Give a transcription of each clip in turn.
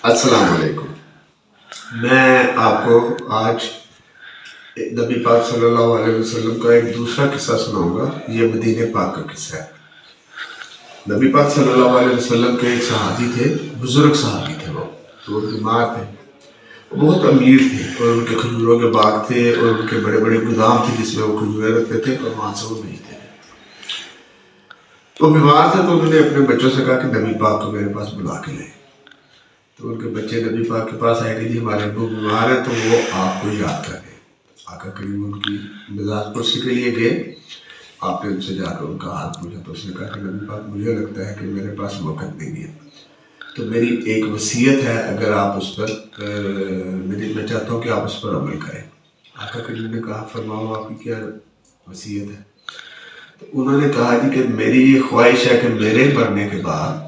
अस्सलाम वालेकुम। मैं आपको आज नबी पाक सल्लल्लाहु अलैहि वसल्लम का एक दूसरा किस्सा सुनाऊंगा। ये मदीने पाक का किस्सा है। नबी पाक सल्लल्लाहु अलैहि वसल्लम के एक सहाबी थे, बुजुर्ग सहाबी थे। वो बीमार थे, वो बहुत अमीर थे और उनके खजूरों के बाग थे और उनके बड़े बड़े गोदाम थे जिसमें वो खजूरें रखते थे और वहाँ से वो बेचते थे। तो बीमार थे तो उन्होंने अपने बच्चों से कहा कि नबी पाक को मेरे पास बुला के ले। तो उनके बच्चे नबी पाक के पास आए कि जी हमारे अब्बू बीमार है, तो वो आपको याद कर रहे। आका करीम उनकी मिजाज पुरसी के लिए गए। आपने उनसे जाकर उनका हाथ पूछा तो उसने कहा कि नबी पाक मुझे लगता है कि मेरे पास वक्त नहीं है, तो मेरी एक वसीयत है, अगर आप उस पर मैं चाहता हूँ कि आप उस पर अमल करें। आका करीम ने कहा फरमाओ आपकी क्या वसीयत है। तो उन्होंने कहा जी कि मेरी ये ख्वाहिश है कि मेरे मरने के बाद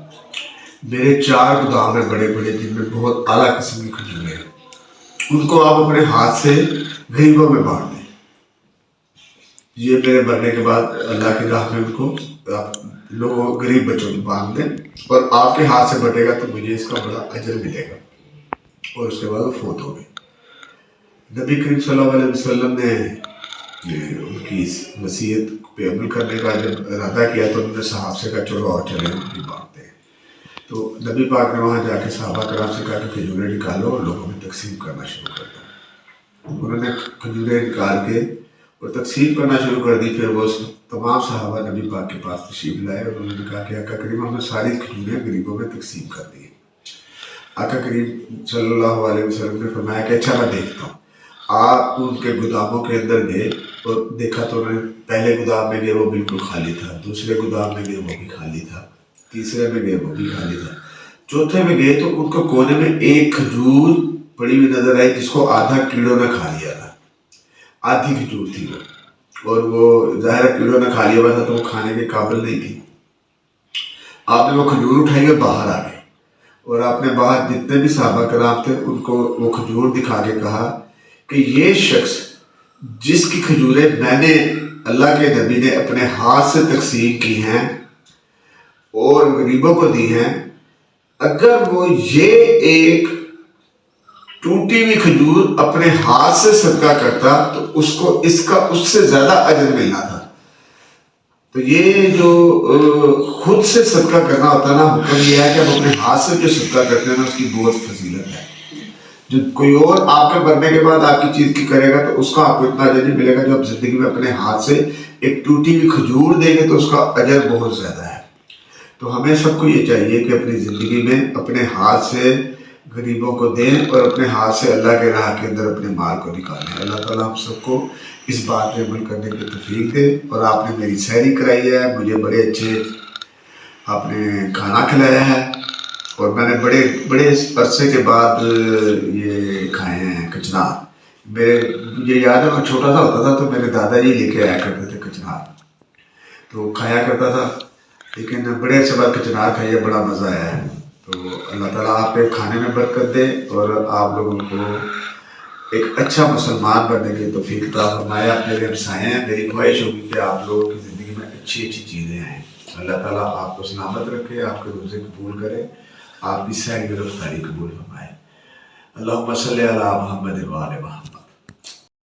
मेरे 4 गोदाम है बड़े बड़े, जिनमें बहुत आला किस्म की खजूरें हैं, उनको आप अपने हाथ से गरीबों में बांट दें। ये मेरे मरने के बाद अल्लाह की राह में उनको आप लोगों गरीब बच्चों को बांट दें और आपके हाथ से बटेगा तो मुझे इसका बड़ा अजर मिलेगा। और उसके बाद वो फौत हो गए। नबी करीम सल्लल्लाहु अलैहि वसल्लम ने उनकी इस वसीयत पे अमल करने का जब इरादा किया तो उन्होंने साहब से कहा चलो और चले उनकी बांटते हैं। तो नबी पाक ने वहाँ जाके सहाबा कराम से कहा कि खजूरें निकालो और लोगों में तकसीम करना शुरू कर दो। उन्होंने खजूरें निकाल के और तकसीम करना शुरू कर दी। फिर वो तमाम सहाबा नबी पाक के पास तशरीफ लाए और उन्होंने कहा कि आका करीम हमने सारी खजूरें गरीबों में तकसीम कर दी। आका करीम सल्लल्लाहु अलैहि वसल्लम ने फरमाया कि अच्छा मैं देखता हूँ। आप उनके गोदामों के अंदर गए और देखा तो उन्होंने पहले गोदाम में गए वो बिल्कुल खाली था, दूसरे गोदाम में गए वो भी खाली था, तीसरे में गए वो भी खाली था, चौथे में गए तो उनको कोने में एक खजूर पड़ी हुई नजर आई जिसको आधा कीड़ों ने खा लिया था। आधी खजूर थी वो, और वो ज़ाहिर कीड़ों ने खा लिया हुआ था तो वो खाने के काबिल नहीं थी। आपने वो खजूर उठाई और बाहर आ गए और आपने बाहर जितने भी सहाबा कराम थे उनको वो खजूर दिखा के कहा कि ये शख्स जिसकी खजूरें मैंने अल्लाह के नबी ने अपने हाथ से तकसीम की हैं और गरीबों को दी हैं, अगर वो ये एक टूटी हुई खजूर अपने हाथ से सदका करता तो उसको इसका उससे ज्यादा अजर मिलना था। तो ये जो खुद से सदका करना होता है ना, हुक्म यह है कि हम अपने हाथ से जो सदका करते हैं ना उसकी बहुत फजीलत है। जो कोई और आपके मरने के बाद आपकी चीज की करेगा तो उसका आपको इतना अजर नहीं मिलेगा। जो आप जिंदगी में अपने हाथ से एक टूटी हुई खजूर देंगे तो उसका अजर बहुत ज्यादा है। तो हमें सबको ये चाहिए कि अपनी ज़िंदगी में अपने हाथ से गरीबों को दें और अपने हाथ से अल्लाह के राह के अंदर अपने माल को निकालें। अल्लाह ताला हम सबको इस बात पे अमल करने की तौफीक दे। और आपने मेरी सैरी कराई है, मुझे बड़े अच्छे आपने खाना खिलाया है और मैंने बड़े बड़े अरसे के बाद ये खाए हैं कचनार। मुझे याद है मैं छोटा सा होता था तो मेरे दादाजी लेके आया करते थे कचनार, तो खाया करता था। लेकिन बड़े अच्छे बाद कचनार खाइए, बड़ा मज़ा आया है। तो अल्लाह ताला आप पे खाने में बरकत दे और आप लोगों को एक अच्छा मुसलमान बनने की तौफीक अता फरमाए। आप मेरे हमसाए हैं, मेरी ख्वाहिश होगी कि आप लोगों की ज़िंदगी में अच्छी अच्छी चीज़ें आएँ। अल्लाह ताला आपको सलामत रखे, आपके रोज़े कबूल करे, आपकी सैर गिरफ्तारी कबूल फरमाए। अल्लाहुम्मा सल्ली अला मुहम्मद व आले मुहम्मद।